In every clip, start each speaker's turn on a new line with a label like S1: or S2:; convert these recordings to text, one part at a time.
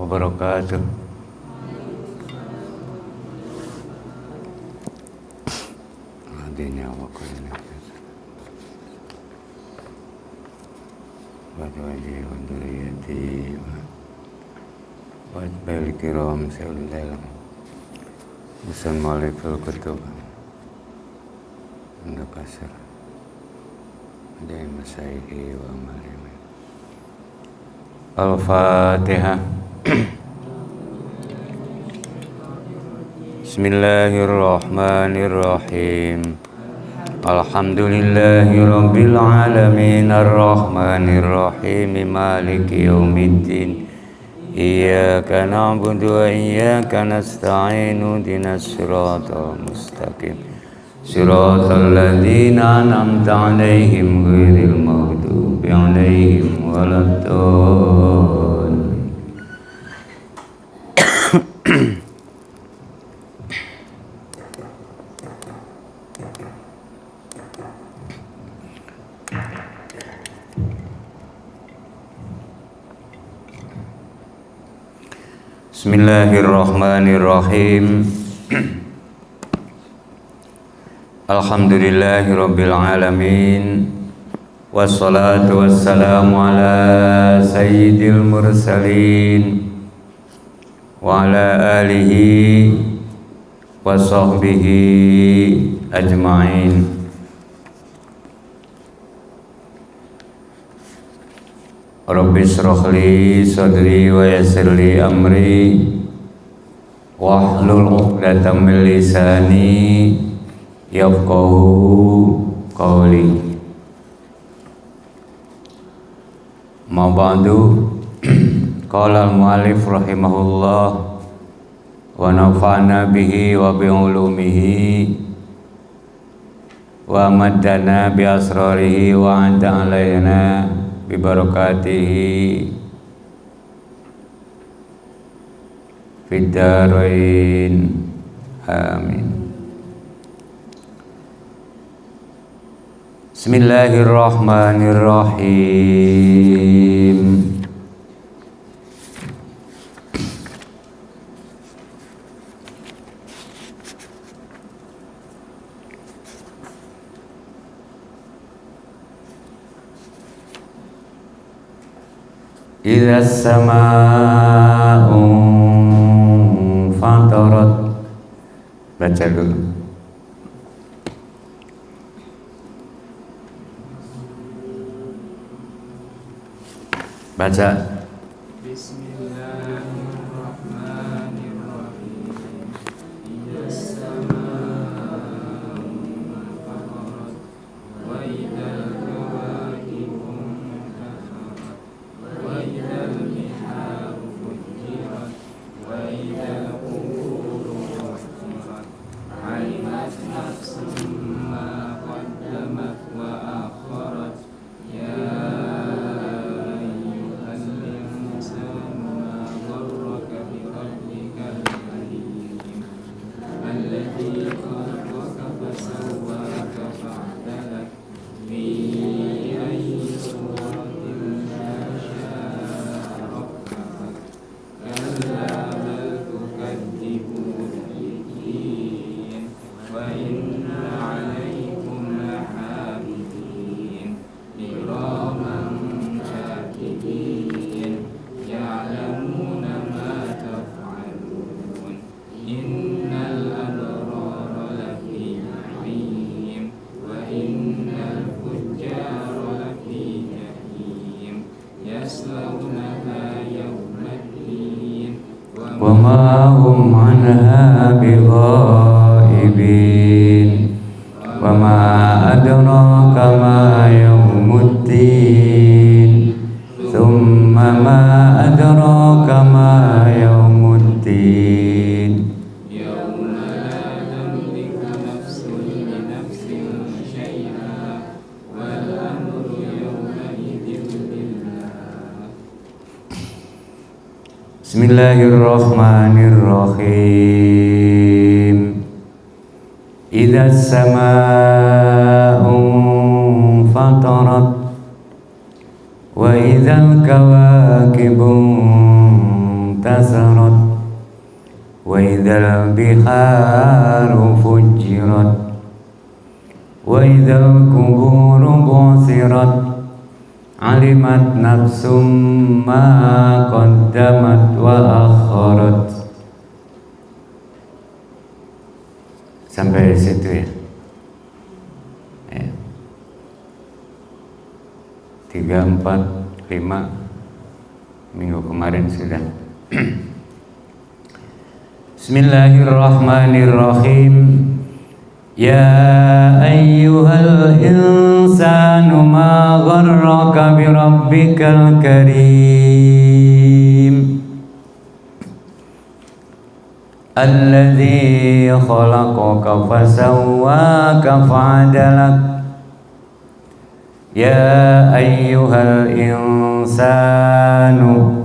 S1: wabarakatuh. Adanya wa kulli wa wajhi wa duriyati wa bail kiram sallallahu musan malikul kutub anda kasar dan masaihi wa malim. Al-Fatihah. Bismillahirrahmanirrahim. Alhamdulillahi rabbil alamin arrahmanirrahim maliki yaumiddin. Iyyaka na'budu wa iyyaka nasta'in ihdinas siratal mustaqim. Siratal ladzina an'amta 'alaihim ghairil maghdubi 'alaihim waladdallin. Bismillahirrahmanirrahim. Alhamdulillahi rabbil alamin. Wassalatu wassalamu ala sayyidil mursalin wa ala alihi wa sahbihi ajma'in. Rabbi shrah li sadri wa yassir li amri wahlul 'uqdatam min lisani yafqahu qawli. Ma ba'du. Qala al-mu'allif rahimahullah wa nafa'na bihi wa bi ulumihi wa maddana bi asrarihi wa anta alaina bi barakatihi fid darain amin. Bismillahirrahmanirrahim. Idza as-samaa'u fatarat. Baca dulu. Baca.
S2: Bismillahirrahmanirrahim. Idzas samaa'u fatarat wa idzal kawakibu intasarat wa idzal biharu fujirat wa idzal quburu bu'thirat alimat nafsun ma qaddamat wa akharat ya
S1: wa ma hum anha bighaibin wa ma adraka ma yaumuddin thumma ma adraka ma yaumuddin
S2: yauma la tamliku nafsun li nafsin syai'an wal amru yawma idzin lillah.
S1: Bismillahirrahmanirrahim. Idza as-samaa'u fatarat wa idzal kawakibu انتصرت وإذا البحار فجرت وإذا القبور بعثرت علمت نفس ما قدمت وأخرت. Sampai di situ ya. 3, 4, 5 minggu kemarin sudah. Bismillahirrahmanirrahim. Ya ayyuhal insanu ma gharraka bi rabbikal karim alladzi khalaqaka fasawwaka fa'adalak. Ya ayyuhal insanu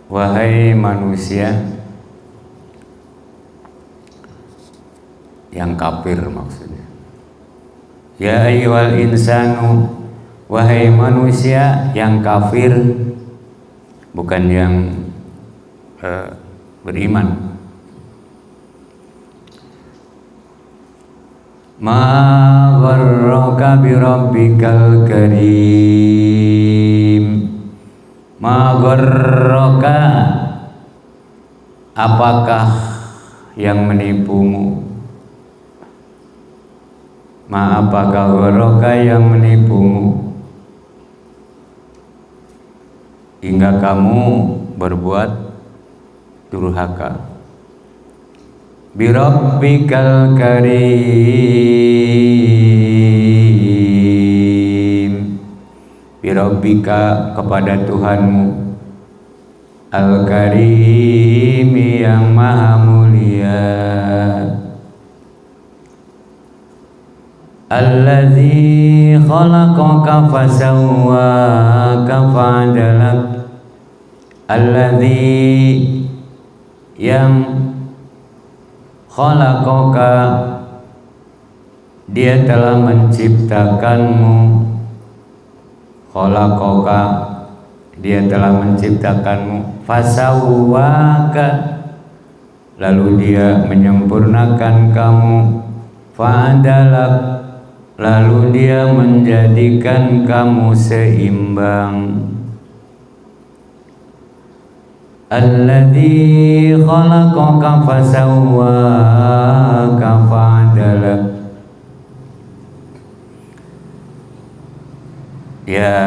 S1: wahai manusia yang kafir maksudnya. Ya ayyuhal insanu wahai manusia yang kafir, bukan yang beriman. Ma gharraka bi rabbikal karim. Ma gharraka, apakah yang menipumu? Ma apakah gharraka yang menipumu hingga kamu berbuat durhaka? Bi rabbikal karim, bi rabbika kepada Tuhanmu, al karim yang maha mulia, alladzi khalaqaka fasawwaka fa'adalak, alladzi yang khalaqaka dia telah menciptakanmu, khalaqaka dia telah menciptakanmu, fasawwaka lalu dia menyempurnakan kamu, fa'adalak lalu dia menjadikan kamu seimbang. Alladzi khalaqaka fasawwaka fa'adalak. Ya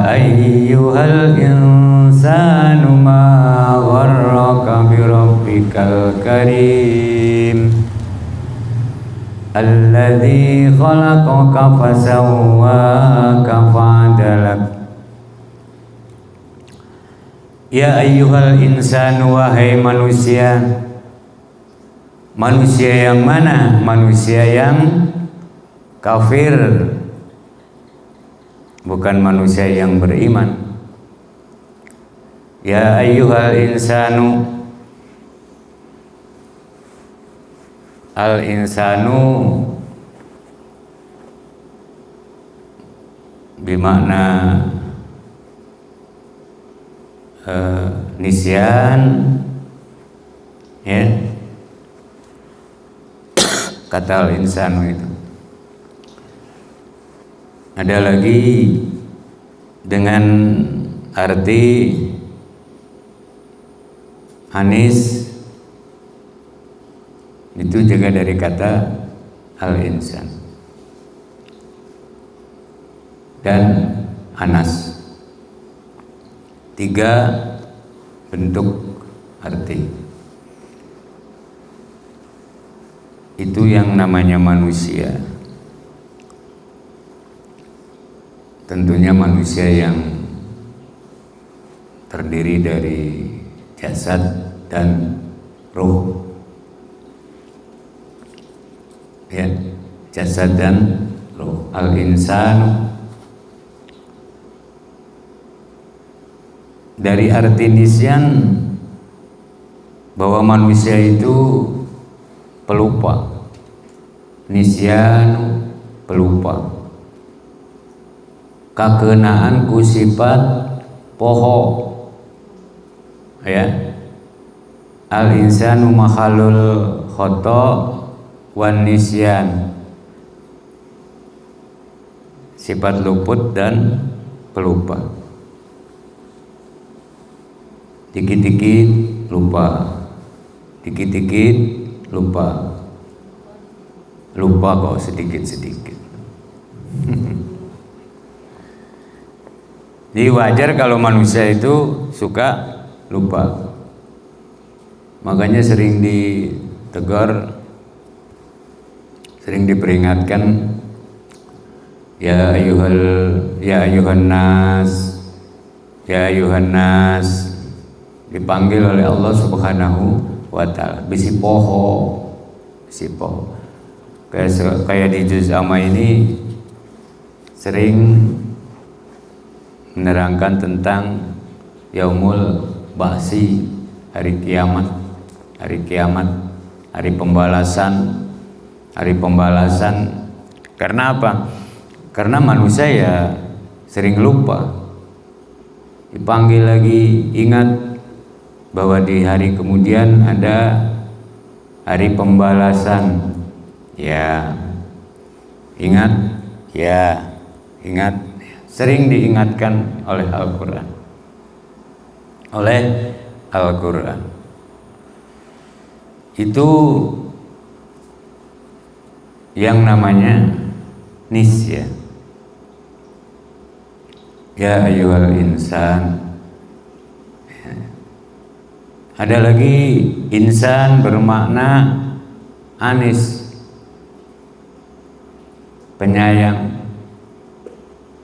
S1: ayyuhal insanu ma gharraka bi rabbikal karim alladzi khalaqaka fasawwaka fa'adalak. Ya ayyuhal insanu wahai manusia. Manusia yang mana? Manusia yang kafir, bukan manusia yang beriman. Ya ayyuhal insanu, al insanu bimakna nisyan ya, kata al insanu itu. Ada lagi dengan arti anis, itu juga dari kata al insan, dan anas. 3 bentuk arti. Itu yang namanya manusia. Tentunya manusia yang terdiri dari jasad dan ruh. Ya, jasad dan ruh. Al-insanu dari arti nisyan, bahwa manusia itu pelupa. Nisyanu, pelupa. kakeunaan ku sifat poho ya. Al insanu makhalul khata wan nisyan, sifat luput dan pelupa. Dikit-dikit lupa, dikit-dikit lupa, lupa kok sedikit-sedikit. Jadi wajar kalau manusia itu suka lupa. Makanya sering ditegur, sering diperingatkan, ya ayuhan nas, dipanggil oleh Allah Subhanahu wa taala. Bisi poho. Kayak di juz amma ini sering menerangkan tentang yaumul ba'si, hari kiamat, hari pembalasan. Karena apa? Karena manusia ya sering lupa. Dipanggil lagi, ingat bahwa di hari kemudian ada hari pembalasan. Ya, ingat. Sering diingatkan oleh Al-Quran. Itu yang namanya nisya. Ya ayyuhal insan. Ada lagi insan bermakna anis, penyayang,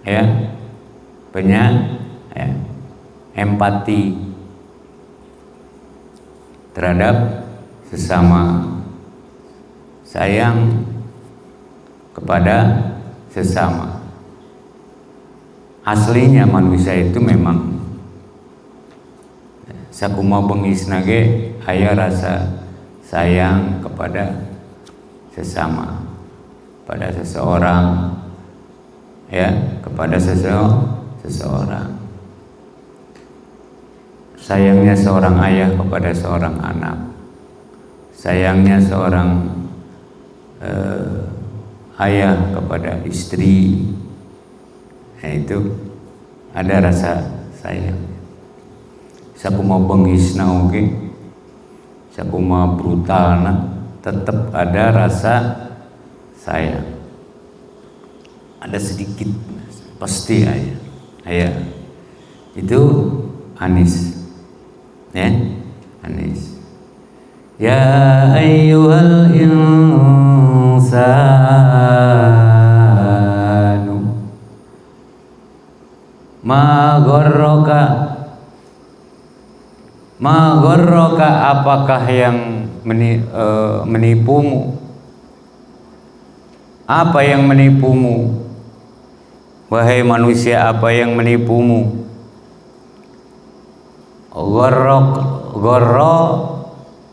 S1: ya, empati terhadap sesama, sayang kepada sesama. Aslinya manusia itu memang sakuma bengisna ge aya rasa sayang kepada sesama, pada seseorang, ya, kepada seseorang. Sayangnya seorang ayah kepada seorang anak, sayangnya seorang ayah kepada istri, nah, itu ada rasa sayang. Sakuma bengisna oge, sakuma brutalna, tetap ada rasa sayang. Ada sedikit, pasti ayah. Itu anis, ya, anis. Ya ayyuhal insanu ma gharraka, apakah yang menipumu? Apa yang menipumu? Wahai manusia, apa yang menipumu?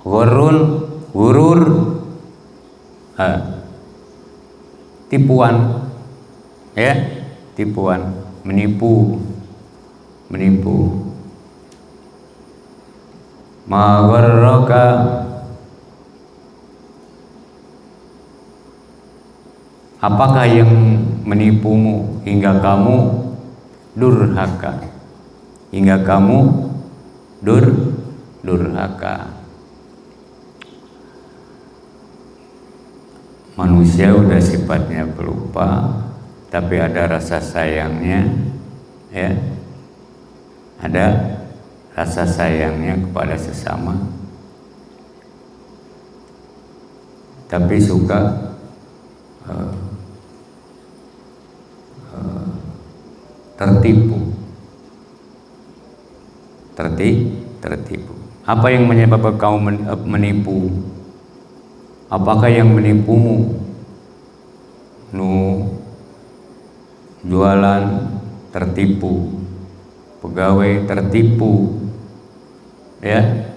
S1: Gurur, tipuan, ya, tipuan, menipu. Ma gharraka, apakah yang menipumu hingga kamu durhaka, durhaka. Manusia udah sifatnya pelupa, tapi ada rasa sayangnya, ya, ada rasa sayangnya kepada sesama, tapi suka tertipu. Apa yang menyebabkan kau menipu? Apakah yang menipumu? Jualan tertipu, pegawai tertipu, ya,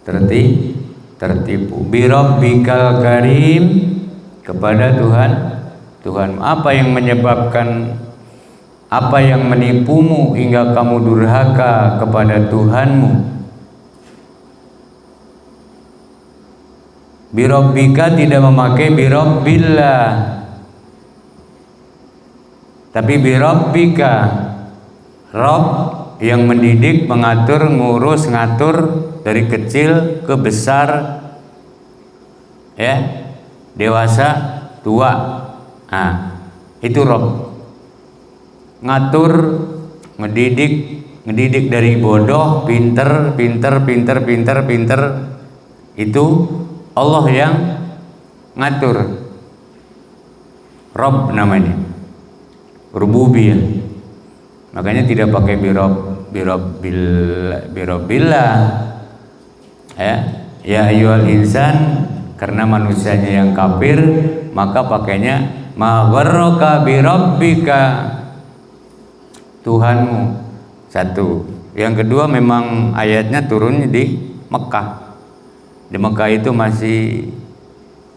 S1: tertipu. Bi rabbikal karim, kepada Tuhan. Apa yang menyebabkan Apa yang menipumu hingga kamu durhaka kepada Tuhanmu? Birabbika tidak memakai birabbillah, tapi birabbika, Rabb yang mendidik, mengatur, ngurus, ngatur dari kecil ke besar, ya, dewasa, tua. Nah, itu Rabb. Ngatur, ngedidik dari bodoh, pinter, itu Allah yang ngatur. Rabb namanya, rububiyah. Makanya tidak pakai birabbillah, ya ayyuhal insan, karena manusianya yang kafir, maka pakainya ma gharraka birabbika, Tuhanmu. Satu. Yang kedua, memang ayatnya turunnya di Mekah. Di Mekah itu masih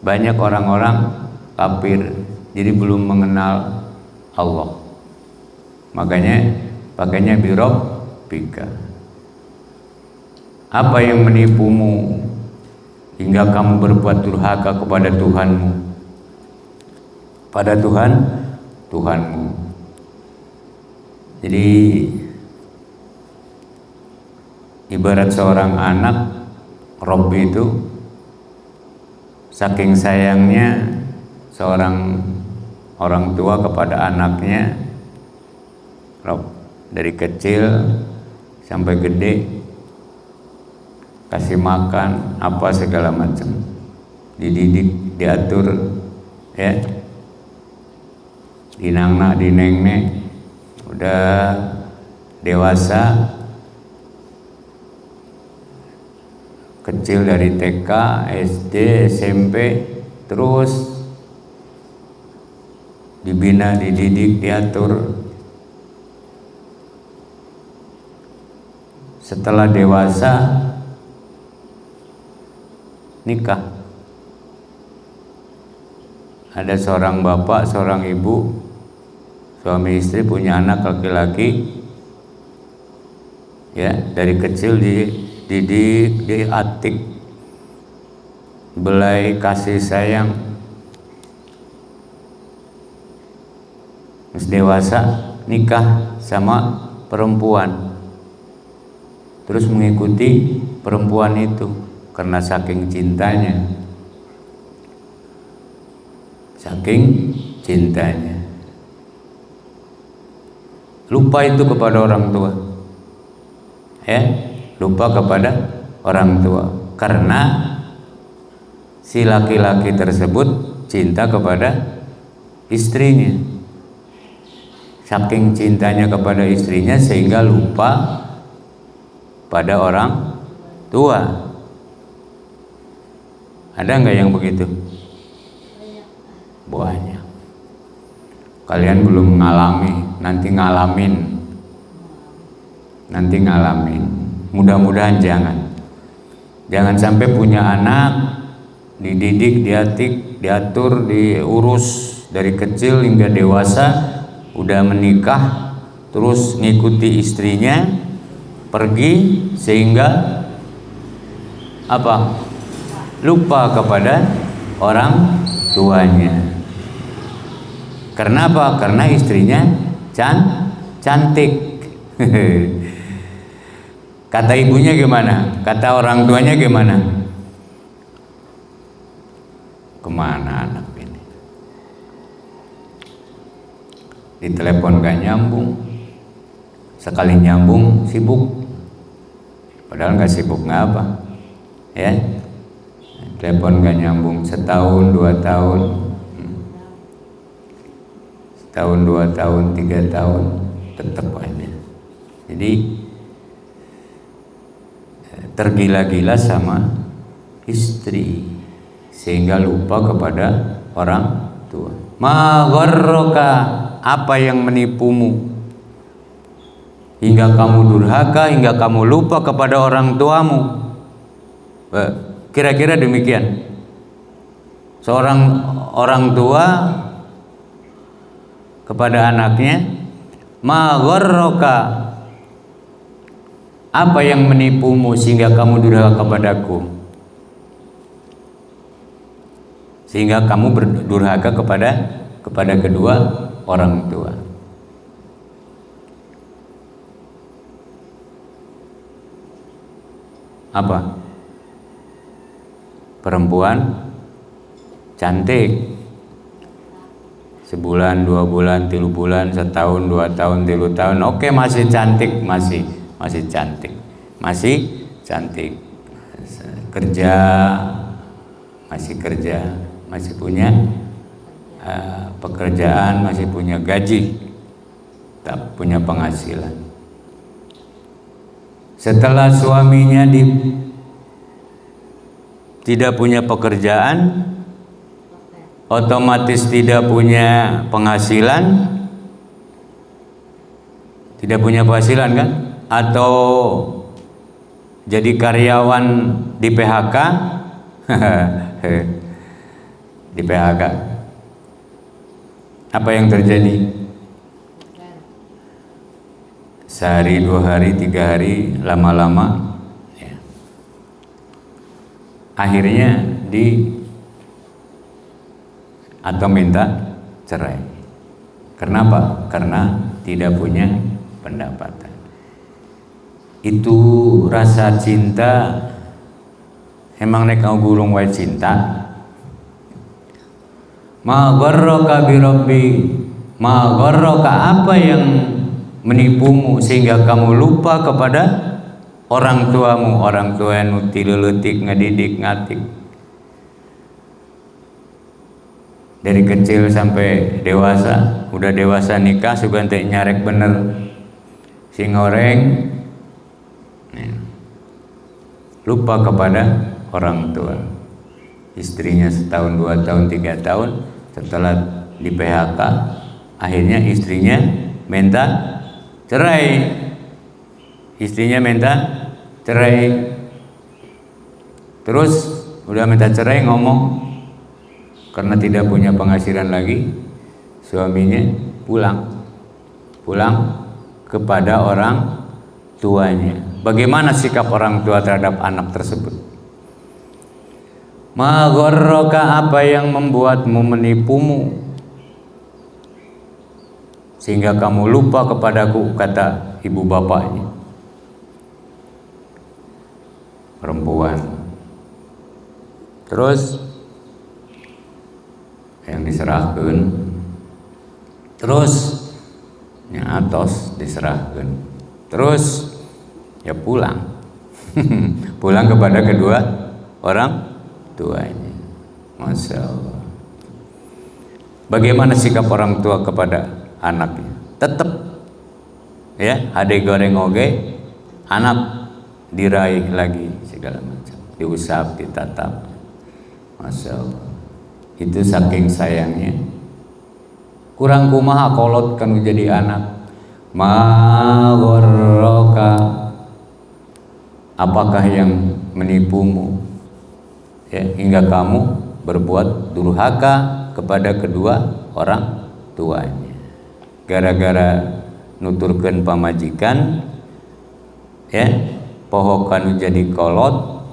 S1: banyak orang-orang kafir, jadi belum mengenal Allah. Makanya pakainya birabbika. Apa yang menipumu hingga kamu berbuat durhaka kepada Tuhanmu? Pada Tuhanmu. Jadi ibarat seorang anak, Rabb itu saking sayangnya seorang orang tua kepada anaknya, Rabb, dari kecil sampai gede, kasih makan apa segala macam, dididik, diatur, ya, dinangna, dinengnek, udah dewasa, kecil dari TK, SD, SMP, terus dibina, dididik, diatur. Setelah dewasa, nikah. Ada seorang bapak, seorang ibu, suami istri punya anak laki-laki, ya, dari kecil dididik, diatik, belai kasih sayang. Terus dewasa, nikah sama perempuan, terus mengikuti perempuan itu karena saking cintanya, lupa itu kepada orang tua, ya, lupa kepada orang tua karena si laki-laki tersebut cinta kepada istrinya, saking cintanya kepada istrinya sehingga lupa pada orang tua. Ada nggak yang begitu? Banyak. Kalian belum mengalami, nanti ngalamin. Mudah-mudahan jangan sampai punya anak dididik, diatik, diatur, diurus dari kecil hingga dewasa, udah menikah terus ngikuti istrinya pergi sehingga apa? Lupa kepada orang tuanya. Karena apa? Karena istrinya cantik. Kata ibunya gimana? Kata orang tuanya gimana? Kemana anak ini? Ditelepon gak nyambung, sekali nyambung sibuk, padahal gak sibuk, gak apa, ya. Telepon gak nyambung setahun, 2 tahun, setahun, 2 tahun, 3 tahun, tetap aja. Jadi tergila-gila sama istri sehingga lupa kepada orang tua. Ma gharraka, apa yang menipumu hingga kamu durhaka, hingga kamu lupa kepada orang tuamu? Kira-kira demikian. Seorang orang tua kepada anaknya Ma gharraka, apa yang menipumu sehingga kamu durhaka kepadaku? Sehingga kamu berdurhaka kepada kedua orang tua. Apa? Perempuan cantik. Sebulan, 2 bulan, 3 bulan, setahun, 2 tahun, 3 tahun. Oke, masih cantik, masih cantik. Masih cantik. Kerja, masih kerja, masih punya pekerjaan, masih punya gaji, tak punya penghasilan. Setelah suaminya tidak punya pekerjaan, otomatis tidak punya penghasilan, kan? Atau jadi karyawan di PHK, di PHK. Apa yang terjadi? Sehari, 2 hari, 3 hari, lama-lama ya, akhirnya atau minta cerai. Kenapa? Karena tidak punya pendapatan. Itu rasa cinta emang nek kau gurung wae cinta. Ma gharraka bi rabbi, ma gharraka, apa yang menipumu sehingga kamu lupa kepada orang tuamu, orang tua yang tileutik ngadidik ngatik dari kecil sampai dewasa. Udah dewasa nikah sugan teh nyarek bener si ngoreng, lupa kepada orang tua. Istrinya setahun, 2 tahun, 3 tahun setelah di PHK, akhirnya istrinya minta cerai. Terus udah minta cerai, ngomong karena tidak punya penghasilan lagi, suaminya pulang kepada orang tuanya. Bagaimana sikap orang tua terhadap anak tersebut? Ma gharraka, apa yang membuatmu, menipumu sehingga kamu lupa kepadaku, kata ibu bapaknya. Perempuan. Terus yang diserahkan, terus nyatos diserahkan, terus ya pulang pulang kepada kedua orang tuanya. Masya Allah. Bagaimana sikap orang tua kepada anaknya? Tetap ya, ade goreng oge, anak diraih lagi segala macam, diusap, ditatap. Masya Allah. Itu saking sayangnya. Kurang kumaha kolot kan jadi anak. Ma gharraka, apakah yang menipumu ya, hingga kamu berbuat durhaka kepada kedua orang tuanya, gara-gara nuturkeun pamajikan ya, pohokan jadi kolot,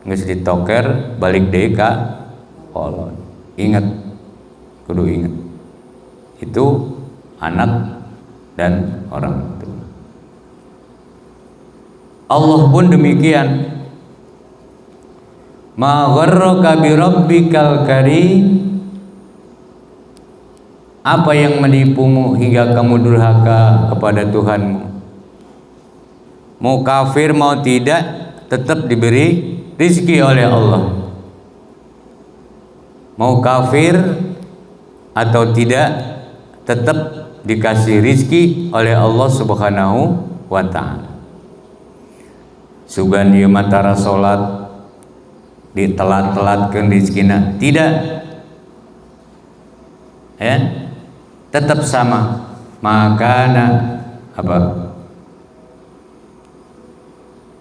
S1: geus ditoker balik deui ka kolot. Ingat, kudu ingat, itu anak dan orang tua. Allah pun demikian. Ma gharraka bi rabbikal karim, apa yang menipumu hingga kamu durhaka kepada Tuhanmu? Mau kafir mau tidak, tetap diberi rizki oleh Allah. Mau kafir atau tidak, tetap dikasih rizki oleh Allah Subhanahu wa ta'ala. Sugan ieu matara salat ditelat-telatkeun rizkina, tidak ya, tetap sama. Makana apa?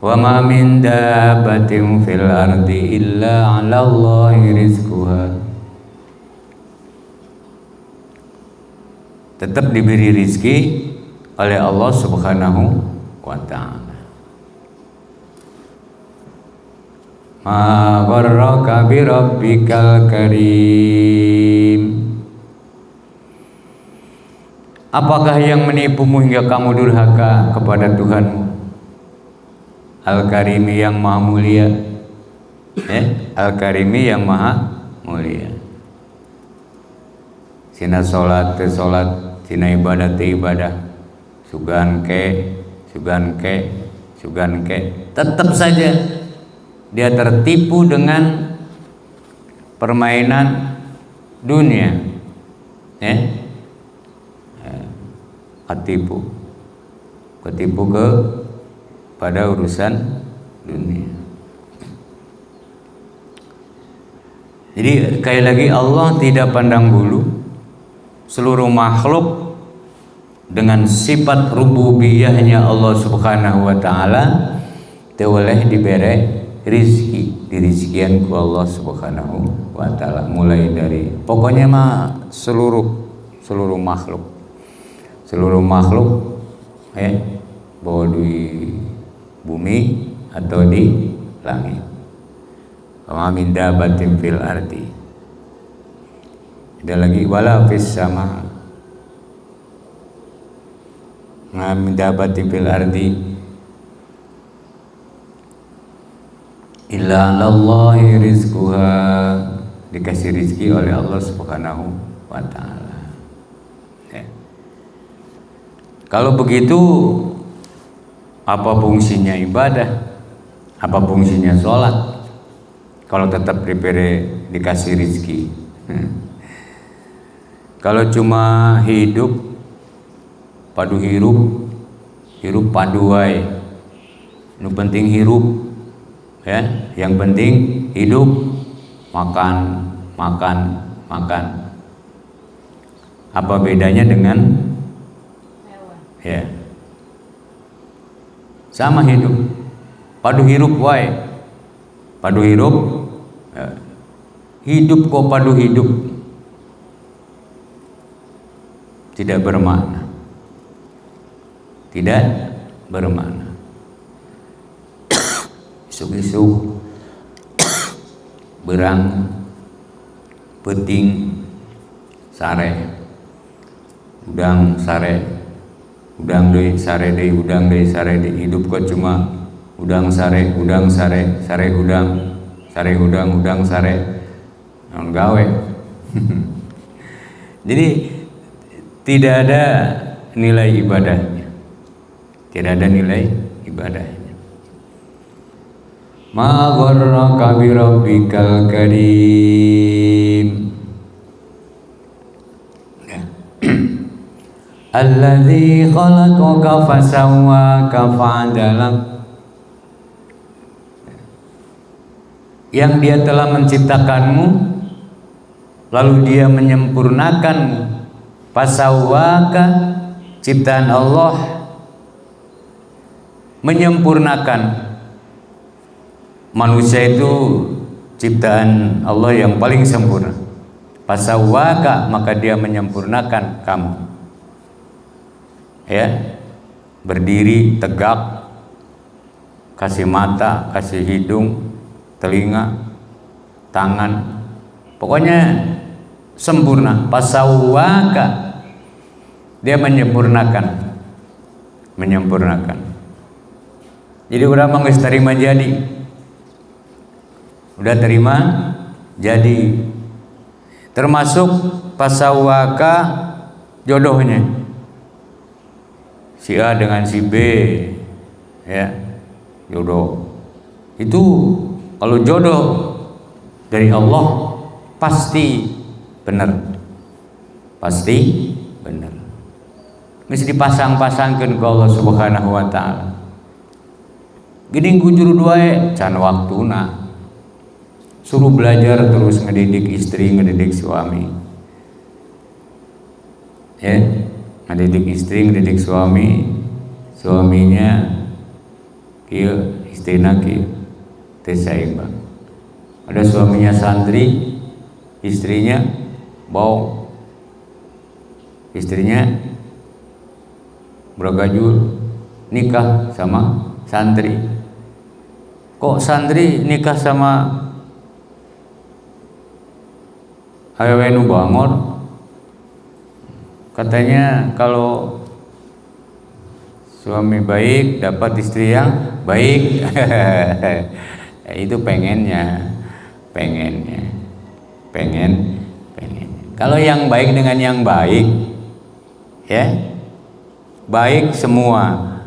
S1: Wa ma min dabbatin fil ardi illa 'ala Allahi rizquha. Tetap diberi rizki oleh Allah Subhanahu wa taala. Ma gharraka bi rabbikal karim. Apakah yang menipumu hingga kamu durhaka kepada Tuhanmu Al-Karimi yang maha mulia? Al-Karimi yang maha mulia. Sina salat te salat, sina ibadah te ibadah, sugan ke, tetap saja dia tertipu dengan permainan dunia. Ketipu pada urusan dunia. Jadi sekali lagi Allah tidak pandang bulu, seluruh makhluk dengan sifat rububiyahnya Allah Subhanahu wa taala boleh diberi rizki, dirizkian ku Allah Subhanahu wa taala, mulai dari pokoknya mah seluruh makhluk bahwa di bumi atau di langit. Wa min dabatin fil ardi. Ada lagi wala fis sama. Wa min dabatin fil ardi illa lallahi rizquha, dikasih rizki oleh Allah Subhanahu wa taala. Kalau begitu, apa fungsinya ibadah? Apa fungsinya sholat? Kalau tetap dikasih rizki. Kalau cuma hidup padu wae. Nu penting hirup, ya. Yang penting hidup, makan. Apa bedanya dengan ya, sama hidup, padu hirup wae, hidup kok padu hidup, tidak bermakna, isuk-isuk berang penting sare udang sare udang deui sare deui udang deui sare deui, hidup kok cuma udang sare udang sare udang sare non gawe. Jadi tidak ada nilai ibadahnya, ma gharraka bi rabbikal karim. Alladzi khalaqaka fasawwaka fa'adalak, yang dia telah menciptakanmu lalu dia menyempurnakanmu. Fasawwaka, ciptaan Allah menyempurnakan manusia, itu ciptaan Allah yang paling sempurna. Fasawwaka, maka dia menyempurnakan kamu, ya, berdiri tegak, kasih mata, kasih hidung, telinga, tangan, pokoknya sempurna. Fasawwaka, dia menyempurnakan. Jadi udah geus terima jadi, termasuk fasawwaka jodohnya, si A dengan si B, ya, jodoh. Itu kalau jodoh dari Allah pasti benar. Mesti dipasang-pasangkan ke Allah Subhanahu wa taala. Gini gujur duae can waktuna. Suruh belajar terus ngedidik istri, ngedidik suami. Ya, ngedidik istri, ngedidik suami. Suaminya kieu, istrina kieu. Teu saimbang. Ada suaminya santri, istrinya bau. Istrinya Brogajul nikah sama santri. Kok santri nikah sama awewe nu bangor? Katanya kalau suami baik dapat istri yang baik. Itu pengen. Kalau yang baik dengan yang baik, ya baik semua,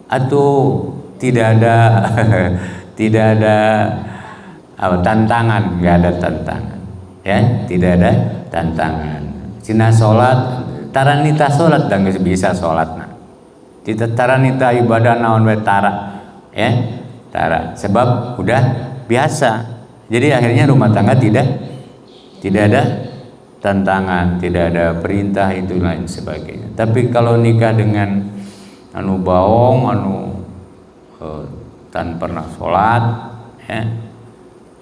S1: atau tidak ada tantangan, nggak ada tantangan, ya tidak ada tantangan. Cina sholat, taranita sholat dan nggak bisa sholat, nah. Tidak taranita ibadah naon we tara, ya tara, sebab udah biasa. Jadi akhirnya rumah tangga tidak ada tantangan, tidak ada perintah itu lain sebagainya. Tapi kalau nikah dengan anu baong, tan pernah sholat, ya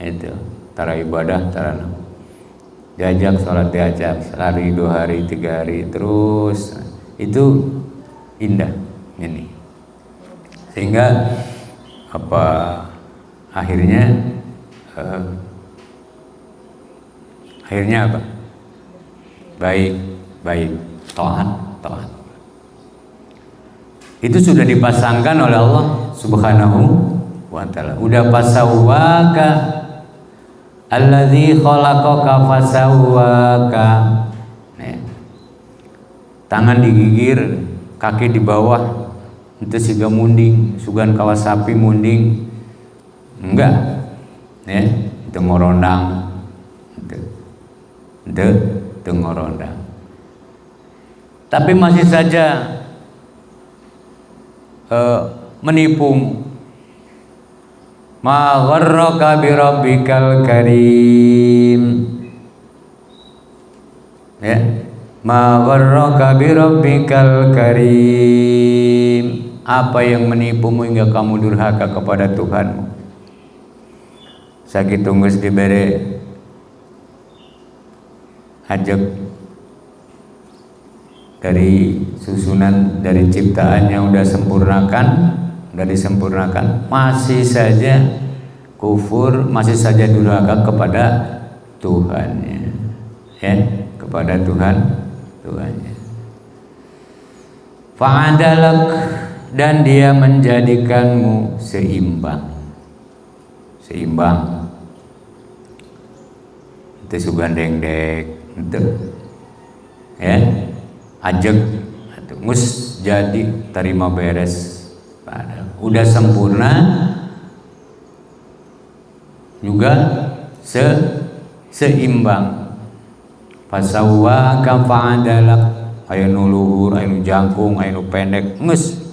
S1: itu tara ibadah, tara diajak sholat, diajak sehari, 2 hari, 3 hari terus, itu indah ini. Sehingga akhirnya apa? Baik, taat. Itu sudah dipasangkan oleh Allah Subhanahu wa ta'ala. Udah pasawwaka alladzi khalaqaka fasawwaka. Tangan digigir, kaki di bawah, itu siga munding, sugan kawas sapi munding. Enggak. Ya, itu ngorondang. Itu ngorondang. Tapi masih saja menipumu. Ma gharraka bi rabbikal karim. Ya, ma gharraka bi rabbikal karim. Apa yang menipumu hingga kamu durhaka kepada Tuhanmu? Sakit tunggus diberi ajak dari susunan, dari ciptaan yang udah disempurnakan, masih saja kufur, masih saja durhaka kepada Tuhannya, ya, kepada Tuhannya. Fa'adalak, dan dia menjadikanmu seimbang. Itu sugandeng dek, itu, ya, ajak, mus jadi terima beres. Udah sempurna juga seimbang. Fasawwaka fa'adalak, aya nu luhur, aya nu jangkung, aya nu pendek, nges.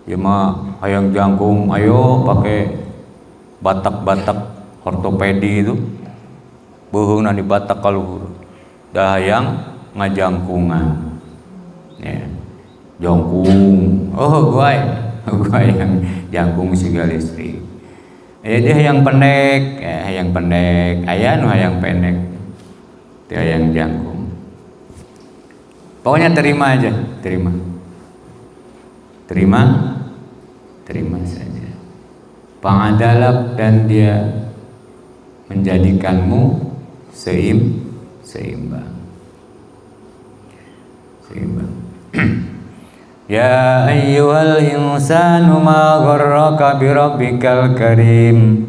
S1: Ya mah hayang jangkung, ayo pakai batak-batak ortopedi itu. Beuheungna di batak ka luhur. Da hayang ngajangkungan. Ya. Jangkung. Oh, gua yang jangkung siga listrik. Dia yang pendek, yang pendek. Aya nu hayang pendek. Dia yang jangkung. Pokoknya terima aja, terima saja. Pa'adalak, dan dia menjadikanmu seimbang. Ya ayyuhal insanu ma gharraka bi rabbikal karim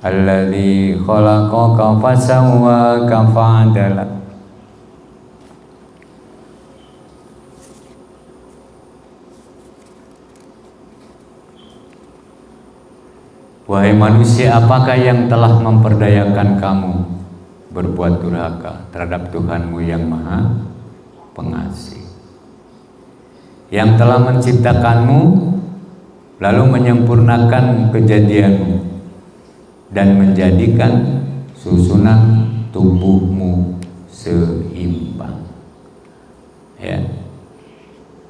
S1: alladzi khalaqaka fasawwaka fa'adalak. Wahai manusia, apakah yang telah memperdayakan kamu berbuat durhaka terhadap Tuhanmu yang Maha Pengasih, yang telah menciptakanmu lalu menyempurnakan kejadianmu dan menjadikan susunan tubuhmu seimbang, ya,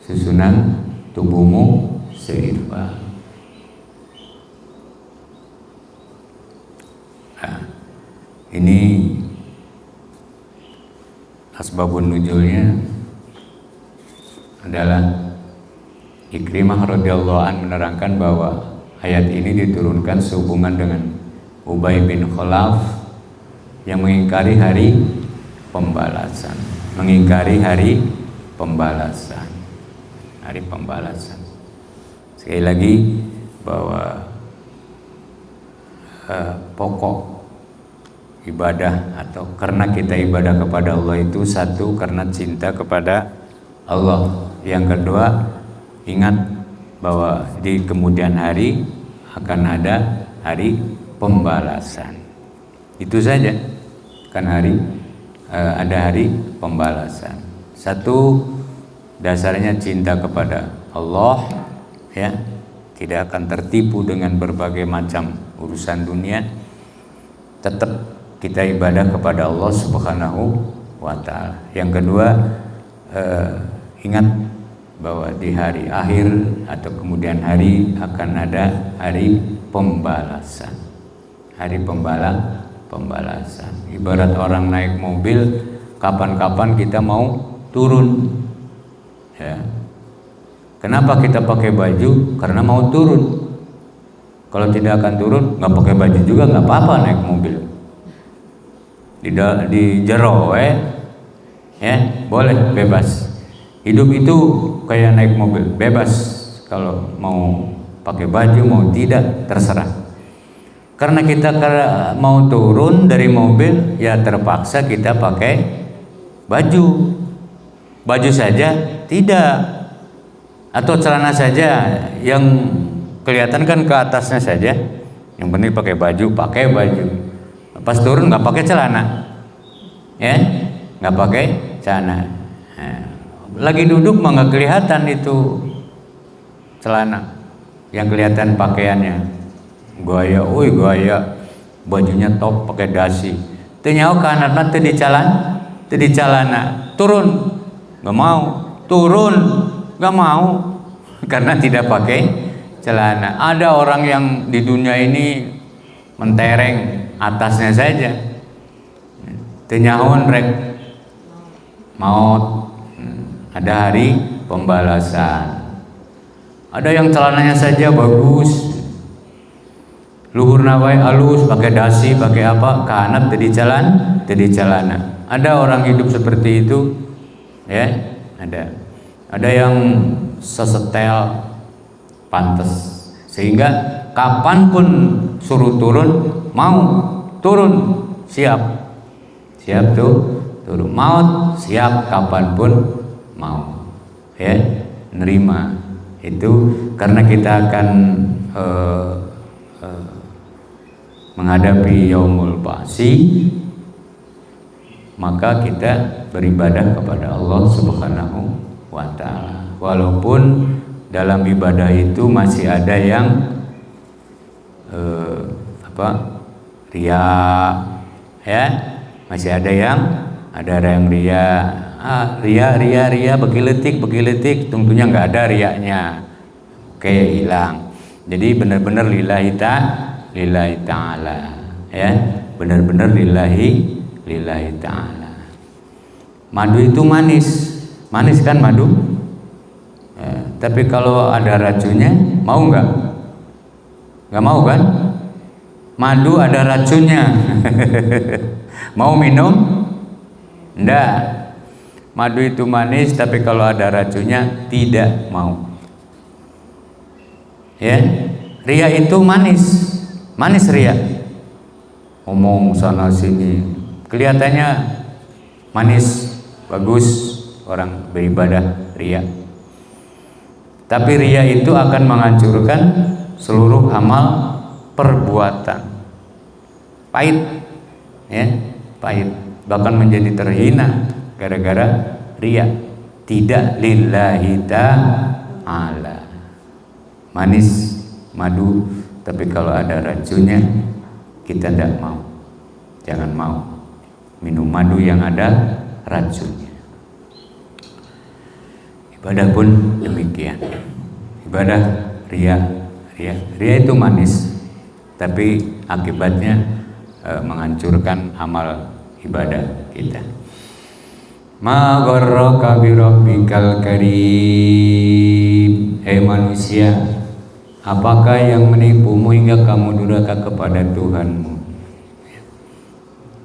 S1: susunan tubuhmu seimbang. Nah, ini asbabun nuzulnya adalah Ikrimah radhiyallahu an menerangkan bahwa ayat ini diturunkan sehubungan dengan Ubay bin Khalaf yang mengingkari hari pembalasan, hari pembalasan. Sekali lagi bahwa pokok ibadah atau karena kita ibadah kepada Allah itu satu karena cinta kepada Allah. Yang kedua, ingat bahwa di kemudian hari akan ada hari pembalasan. Itu saja, kan ada hari pembalasan. Satu, dasarnya cinta kepada Allah, ya, tidak akan tertipu dengan berbagai macam urusan dunia. Tetap kita ibadah kepada Allah Subhanahu wa Ta'ala. Yang kedua, ingat bahwa di hari akhir atau kemudian hari akan ada hari pembalasan. Hari pembalasan. Ibarat orang naik mobil, kapan-kapan kita mau turun, ya. Kenapa kita pakai baju? Karena mau turun. Kalau tidak akan turun, nggak pakai baju juga nggak apa-apa naik mobil. Di jero, ya boleh, bebas. Hidup itu kayak naik mobil, bebas. Kalau mau pakai baju, mau tidak, terserah. Karena kita mau turun dari mobil, ya terpaksa kita pakai baju. Baju saja tidak. Atau celana saja yang kelihatan kan ke atasnya saja. Yang penting pakai baju. Pas turun nggak pakai celana, ya, nggak pakai celana. Nah, lagi duduk mah nggak kelihatan itu celana, yang kelihatan pakaiannya. Gaya, bajunya top pakai dasi. Ternyata kanatna teu di celana. Turun nggak mau, nggak mau karena tidak pakai celana. Ada orang yang di dunia ini mentereng atasnya saja, tenyawan rek maut. Ada hari pembalasan. Ada yang celananya saja bagus, luhurna wae alus, pakai dasi, pakai apa, kanat tadi celana. Ada orang hidup seperti itu, ya, ada yang sesetel pantas sehingga kapanpun suruh turun mau turun, siap tuh turun, mau siap kapanpun mau, ya, nerima itu. Karena kita akan menghadapi yaumul ba'si, maka kita beribadah kepada Allah Subhanahu wa Ta'ala. Walaupun dalam ibadah itu masih ada yang ria, ya, masih ada yang ria begiletik, tentunya nggak ada riaknya, oke, hilang. Jadi benar-benar lillahi ta'ala, ya, benar-benar lillahi ta'ala. Madu itu manis kan madu, ya, tapi kalau ada racunnya mau nggak mau kan? Madu ada racunnya mau minum? Nggak. Madu itu manis, tapi kalau ada racunnya tidak mau, ya. Ria itu manis ria, ngomong sana sini, kelihatannya manis, bagus, orang beribadah ria. Tapi ria itu akan menghancurkan seluruh amal perbuatan, pahit, ya, pahit, bahkan menjadi terhina gara-gara ria. Tidak lillahi ta'ala. Manis madu, tapi kalau ada racunnya kita tidak mau. Jangan mau minum madu yang ada racunnya. Ibadah pun demikian. Ibadah ria itu manis, tapi akibatnya menghancurkan amal ibadah kita. Ma gharraka bi rabbikal karim, Hei manusia, apakah yang menipumu hingga kamu durhaka kepada Tuhanmu?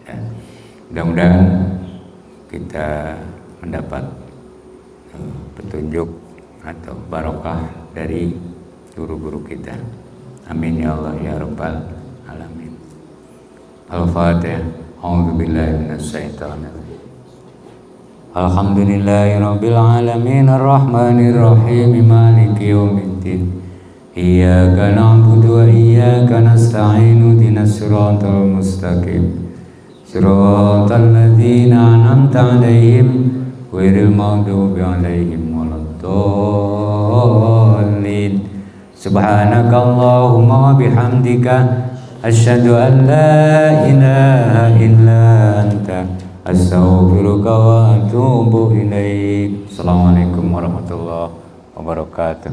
S1: Ya. Mudah-mudahan kita mendapat petunjuk atau barokah dari guru-guru kita. Amin ya Allah ya Rabbal Alamin. Al-Fatihah. A'udzubillahi minasyaitonirrajim. Alhamdulillahirabbil alamin arrahmanir rahim maliki yaumiddin. Iyyaka na'budu wa iyyaka nasta'in ihdinas siratal mustaqim. Siratal ladzina an'amta 'alaihim ghairil maghdubi 'alaihim waladdallin. Subhanakallahumma wa bihamdika asyhadu an la ilaha illa anta astaghfiruka wa atubu ilaik. Assalamualaikum warahmatullahi wabarakatuh.